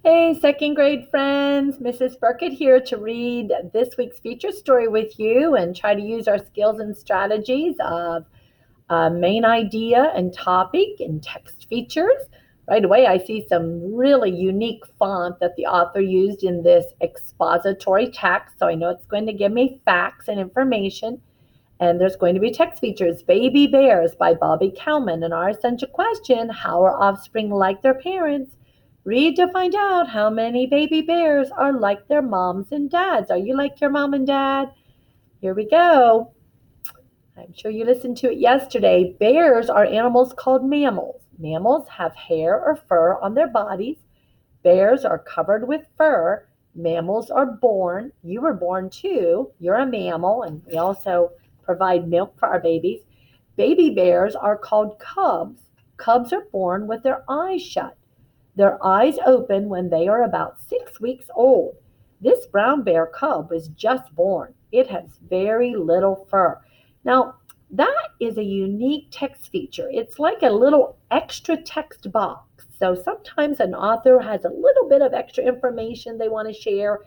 Hey, second grade friends, Mrs. Burkett here to read this week's feature story with you and try to use our skills and strategies of main idea and topic and text features. Right away, I see some really unique font that the author used in this expository text. So I know it's going to give me facts and information. And there's going to be text features. Baby Bears by Bobby Cowman. And our essential question: how are offspring like their parents? Read to find out how many baby bears are like their moms and dads. Are you like your mom and dad? Here we go. I'm sure you listened to it yesterday. Bears are animals called mammals. Mammals have hair or fur on their bodies. Bears are covered with fur. Mammals are born. You were born too. You're a mammal, and we also provide milk for our babies. Baby bears are called cubs. Cubs are born with their eyes shut. Their eyes open when they are about 6 weeks old. This brown bear cub was just born. It has very little fur. Now, that is a unique text feature. It's like a little extra text box. So sometimes an author has a little bit of extra information they want to share,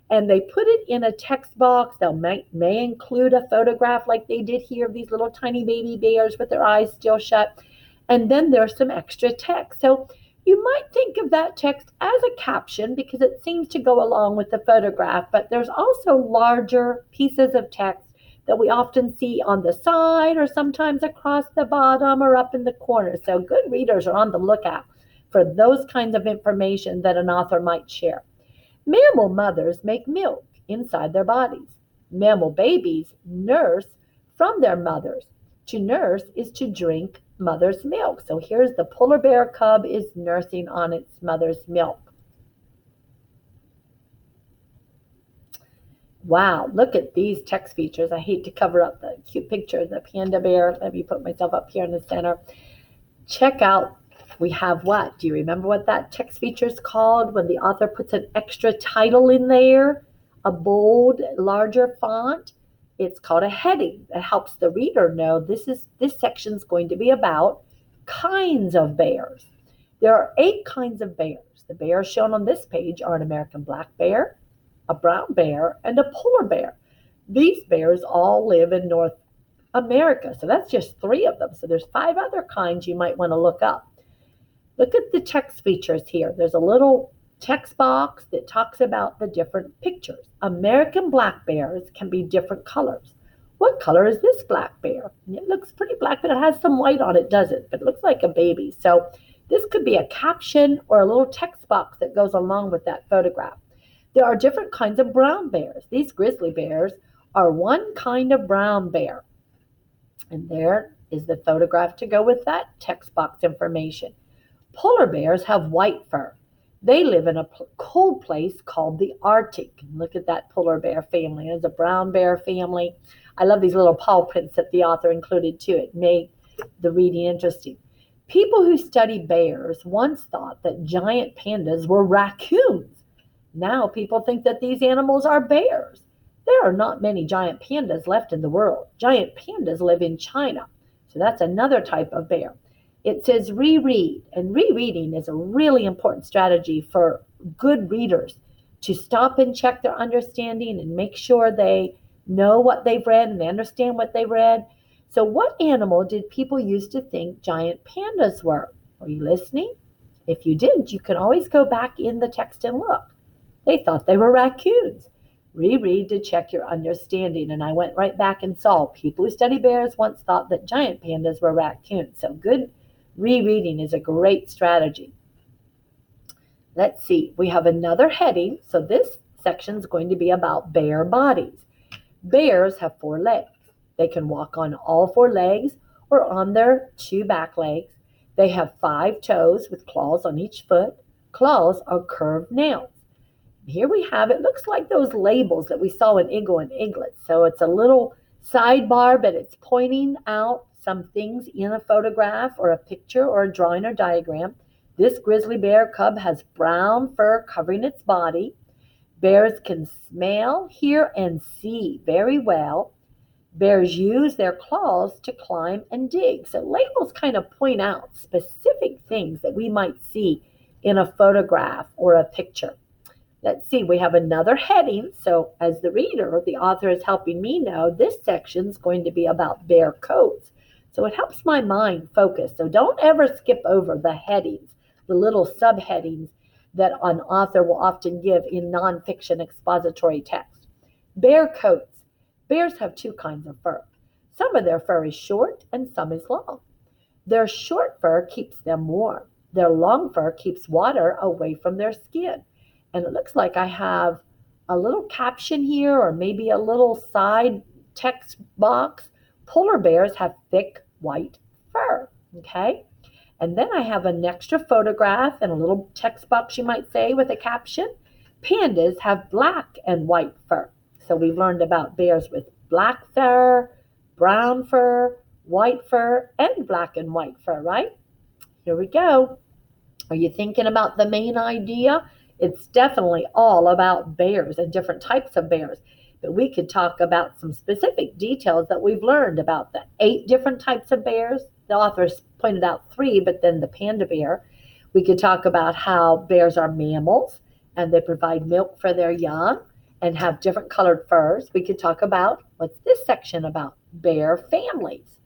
and they put it in a text box. They may include a photograph like they did here of these little tiny baby bears with their eyes still shut. And then there's some extra text. So you might think of that text as a caption because it seems to go along with the photograph, but there's also larger pieces of text that we often see on the side or sometimes across the bottom or up in the corner. So good readers are on the lookout for those kinds of information that an author might share. Mammal mothers make milk inside their bodies. Mammal babies nurse from their mothers. To nurse is to drink mother's milk. So here's the polar bear cub is nursing on its mother's milk. Wow, look at these text features. I hate to cover up the cute picture of the panda bear. Let me put myself up here in the center. Check out, we have what? Do you remember what that text feature is called when the author puts an extra title in there? A bold, larger font? It's called a heading that helps the reader know this section is going to be about kinds of bears. There are 8 kinds of bears. The bears shown on this page are an American black bear, a brown bear, and a polar bear. These bears all live in North America. So that's just 3 of them. So there's 5 other kinds you might want to look up. Look at the text features here. There's a little text box that talks about the different pictures. American black bears can be different colors. What color is this black bear? It looks pretty black, but it has some white on it, doesn't it? But it looks like a baby. So this could be a caption or a little text box that goes along with that photograph. There are different kinds of brown bears. These grizzly bears are one kind of brown bear. And there is the photograph to go with that text box information. Polar bears have white fur. They live in a cold place called the Arctic. Look at that polar bear family. There's a brown bear family. I love these little paw prints that the author included too. It made the reading interesting. People who study bears once thought that giant pandas were raccoons. Now people think that these animals are bears. There are not many giant pandas left in the world. Giant pandas live in China. So that's another type of bear. It says reread, and rereading is a really important strategy for good readers to stop and check their understanding and make sure they know what they've read and they understand what they read. So what animal did people used to think giant pandas were? Are you listening? If you didn't, you can always go back in the text and look. They thought they were raccoons. Reread to check your understanding. And I went right back and saw people who study bears once thought that giant pandas were raccoons. So good rereading is a great strategy. Let's see, we have another heading. So this section is going to be about bear bodies. Bears have 4 legs. They can walk on all 4 legs or on their 2 back legs. They have 5 toes with claws on each foot. Claws are curved nails. Here we have, it looks like those labels that we saw in Eagle and Eaglet. So it's a little sidebar, but it's pointing out some things in a photograph or a picture or a drawing or diagram. This grizzly bear cub has brown fur covering its body. Bears can smell, hear, and see very well. Bears use their claws to climb and dig. So labels kind of point out specific things that we might see in a photograph or a picture? Let's see, we have another heading. So as the reader, the author is helping me know this section is going to be about bear coats. So it helps my mind focus. So don't ever skip over the headings, the little subheadings that an author will often give in nonfiction expository text. Bear coats. Bears have two kinds of fur. Some of their fur is short and some is long. Their short fur keeps them warm. Their long fur keeps water away from their skin. And it looks like I have a little caption here or maybe a little side text box. Polar bears have thick white fur, okay? And then I have an extra photograph and a little text box, you might say, with a caption. Pandas have black and white fur. So we've learned about bears with black fur, brown fur, white fur, and black and white fur, right? Here we go. Are you thinking about the main idea? It's definitely all about bears and different types of bears. But we could talk about some specific details that we've learned about the 8 different types of bears. The authors pointed out 3, but then the panda bear. We could talk about how bears are mammals and they provide milk for their young and have different colored furs. We could talk about, what's this section about? Bear families.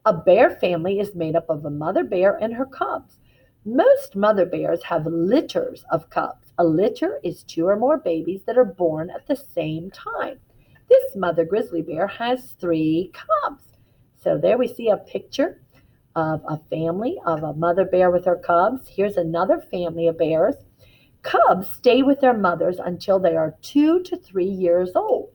A bear family is made up of a mother bear and her cubs. Most mother bears have litters of cubs. A litter is 2 or more babies that are born at the same time. This mother grizzly bear has 3 cubs. So there we see a picture of a family of a mother bear with her cubs. Here's another family of bears. Cubs stay with their mothers until they are 2 to 3 years old.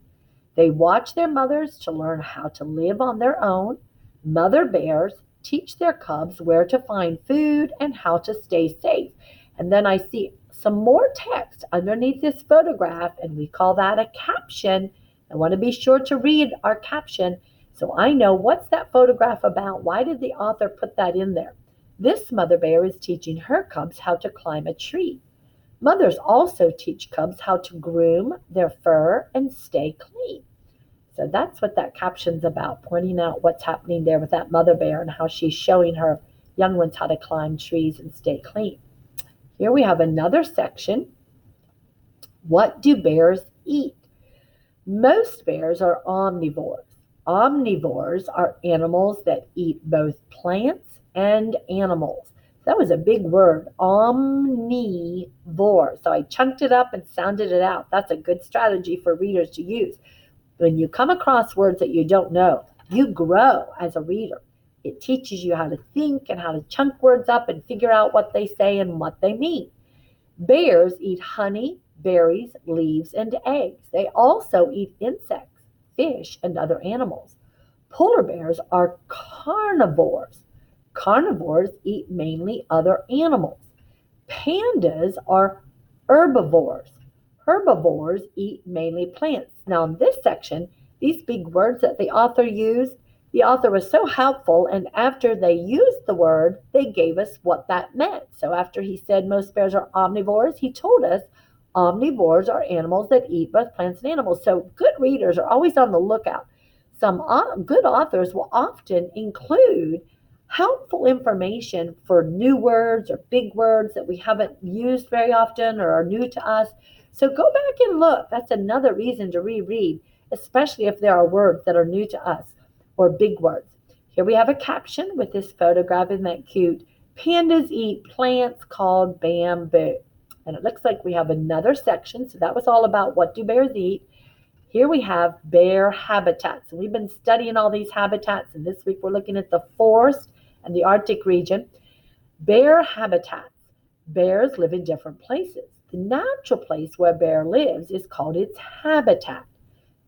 They watch their mothers to learn how to live on their own. Mother bears teach their cubs where to find food and how to stay safe. And then I see some more text underneath this photograph, and we call that a caption. I want to be sure to read our caption so I know what's that photograph about. Why did the author put that in there? This mother bear is teaching her cubs how to climb a tree. Mothers also teach cubs how to groom their fur and stay clean. So that's what that caption's about, pointing out what's happening there with that mother bear and how she's showing her young ones how to climb trees and stay clean. Here we have another section. What do bears eat? Most bears are omnivores. Omnivores are animals that eat both plants and animals. That was a big word, omnivore. So I chunked it up and sounded it out. That's a good strategy for readers to use. When you come across words that you don't know, you grow as a reader. It teaches you how to think and how to chunk words up and figure out what they say and what they mean. Bears eat honey, berries, leaves, and eggs. They also eat insects, fish, and other animals. Polar bears are carnivores. Carnivores eat mainly other animals. Pandas are herbivores. Herbivores eat mainly plants. Now in this section, these big words that the author used, the author was so helpful, and after they used the word, they gave us what that meant. So after he said most bears are omnivores, he told us omnivores are animals that eat both plants and animals. So good readers are always on the lookout. Some good authors will often include helpful information for new words or big words that we haven't used very often or are new to us. So go back and look. That's another reason to reread, especially if there are words that are new to us or big words. Here we have a caption with this photograph. Isn't that cute? Pandas eat plants called bamboo. And it looks like we have another section. So that was all about what do bears eat. Here we have bear habitats. And we've been studying all these habitats. And this week we're looking at the forest and the Arctic region. Bear habitats. Bears live in different places. The natural place where a bear lives is called its habitat.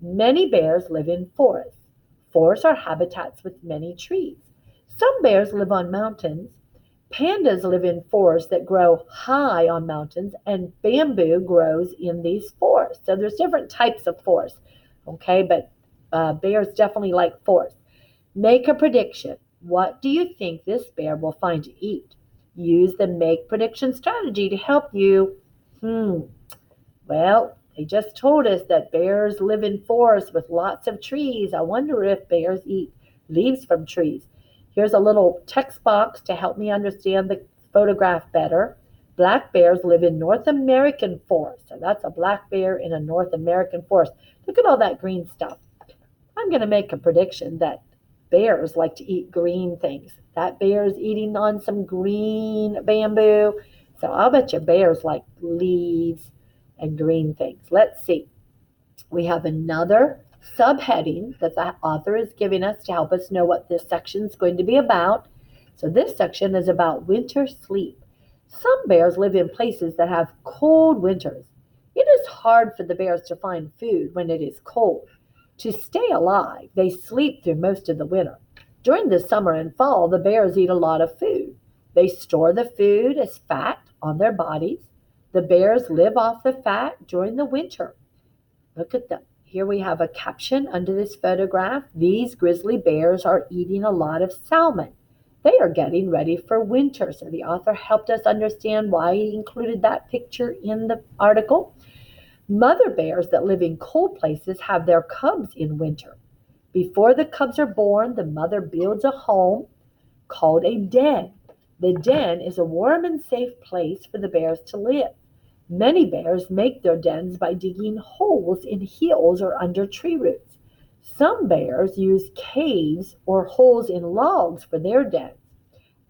Many bears live in forests. Forests are habitats with many trees. Some bears live on mountains. Pandas live in forests that grow high on mountains, and bamboo grows in these forests. So there's different types of forests, okay? But bears definitely like forests. Make a prediction. What do you think this bear will find to eat? Use the make prediction strategy to help you. Well, they just told us that bears live in forests with lots of trees. I wonder if bears eat leaves from trees. Here's a little text box to help me understand the photograph better. Black bears live in North American forests. So that's a black bear in a North American forest. Look at all that green stuff. I'm going to make a prediction that bears like to eat green things. That bear is eating on some green bamboo. So I'll bet you bears like leaves and green things. Let's see. We have another subheading that the author is giving us to help us know what this section is going to be about. So this section is about winter sleep. Some bears live in places that have cold winters. It is hard for the bears to find food when it is cold. To stay alive, they sleep through most of the winter. During the summer and fall, the bears eat a lot of food. They store the food as fat on their bodies. The bears live off the fat during the winter. Look at them. Here we have a caption under this photograph. These grizzly bears are eating a lot of salmon. They are getting ready for winter. So the author helped us understand why he included that picture in the article. Mother bears that live in cold places have their cubs in winter. Before the cubs are born, the mother builds a home called a den. The den is a warm and safe place for the bears to live. Many bears make their dens by digging holes in hills or under tree roots. Some bears use caves or holes in logs for their dens.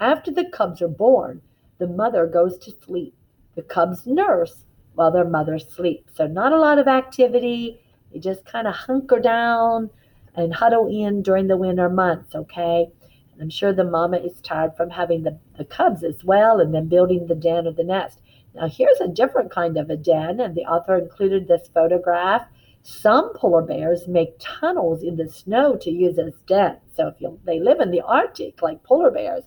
After the cubs are born, the mother goes to sleep. The cubs nurse while their mother sleeps. So not a lot of activity. They just kind of hunker down and huddle in during the winter months, okay? And I'm sure the mama is tired from having the cubs as well and then building the den or the nest. Now here's a different kind of a den, and the author included this photograph. Some polar bears make tunnels in the snow to use as dens. So if they live in the Arctic like polar bears,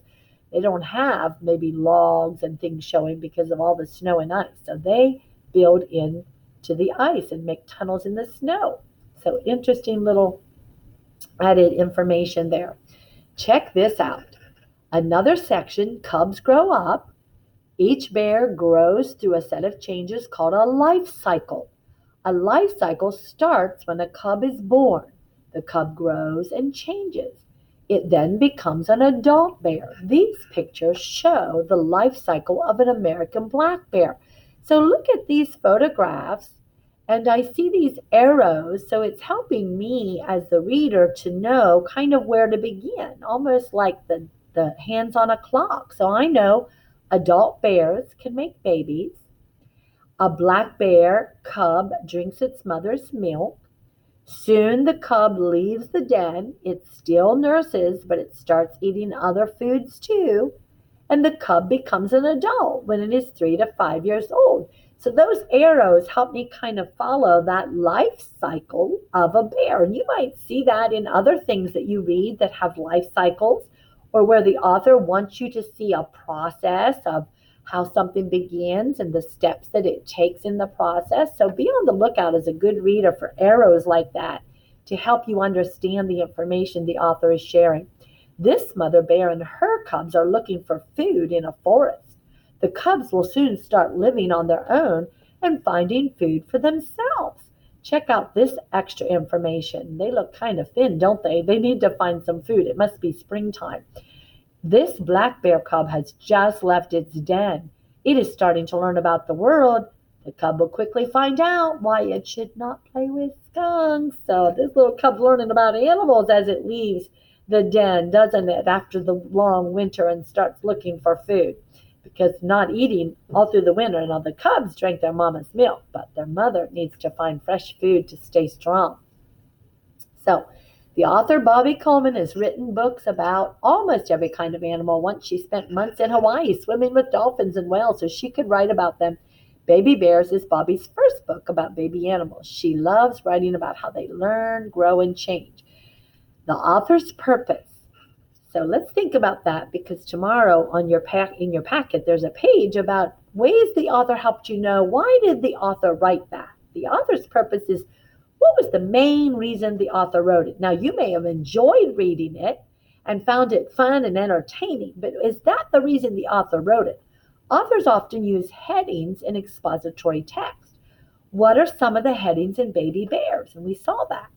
they don't have maybe logs and things showing because of all the snow and ice. So they build into the ice and make tunnels in the snow. So interesting little added information there. Check this out. Another section, cubs grow up. Each bear grows through a set of changes called a life cycle. A life cycle starts when a cub is born. The cub grows and changes. It then becomes an adult bear. These pictures show the life cycle of an American black bear. So look at these photographs, and I see these arrows, so it's helping me as the reader to know kind of where to begin, almost like the hands on a clock. So I know adult bears can make babies. A black bear cub drinks its mother's milk. Soon the cub leaves the den. It still nurses, but it starts eating other foods too. And the cub becomes an adult when it is 3 to 5 years old. So those arrows help me kind of follow that life cycle of a bear. And you might see that in other things that you read that have life cycles, or where the author wants you to see a process of how something begins and the steps that it takes in the process. So be on the lookout as a good reader for arrows like that to help you understand the information the author is sharing. This mother bear and her cubs are looking for food in a forest. The cubs will soon start living on their own and finding food for themselves. Check out this extra information. They look kind of thin, don't they? They need to find some food. It must be springtime. This black bear cub has just left its den. It is starting to learn about the world. The cub will quickly find out why it should not play with skunks. So this little cub's learning about animals as it leaves the den, doesn't it, after the long winter and starts looking for food. Because not eating all through the winter. Now the cubs drank their mama's milk, but their mother needs to find fresh food to stay strong. So the author, Bobby Coleman, has written books about almost every kind of animal. Once she spent months in Hawaii swimming with dolphins and whales so she could write about them. Baby Bears is Bobby's first book about baby animals. She loves writing about how they learn, grow, and change. The author's purpose. So let's think about that, because tomorrow on in your packet, there's a page about ways the author helped you know why did the author write that. The author's purpose is, what was the main reason the author wrote it? Now, you may have enjoyed reading it and found it fun and entertaining, but is that the reason the author wrote it? Authors often use headings in expository text. What are some of the headings in Baby Bears? And we saw that.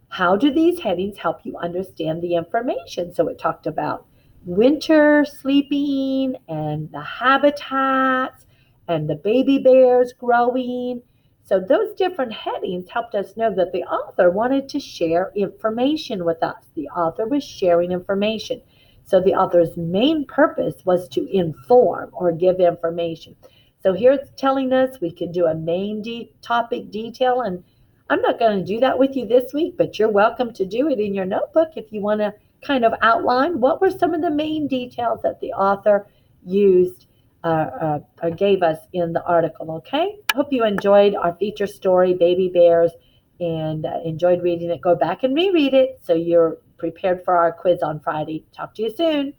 How do these headings help you understand the information? So it talked about winter sleeping and the habitats, and the baby bears growing. So those different headings helped us know that the author wanted to share information with us. The author was sharing information. So the author's main purpose was to inform or give information. So here it's telling us we can do a main topic detail, and I'm not going to do that with you this week, but you're welcome to do it in your notebook if you want to kind of outline what were some of the main details that the author used or gave us in the article. Okay, hope you enjoyed our feature story, Baby Bears, and enjoyed reading it. Go back and reread it so you're prepared for our quiz on Friday. Talk to you soon.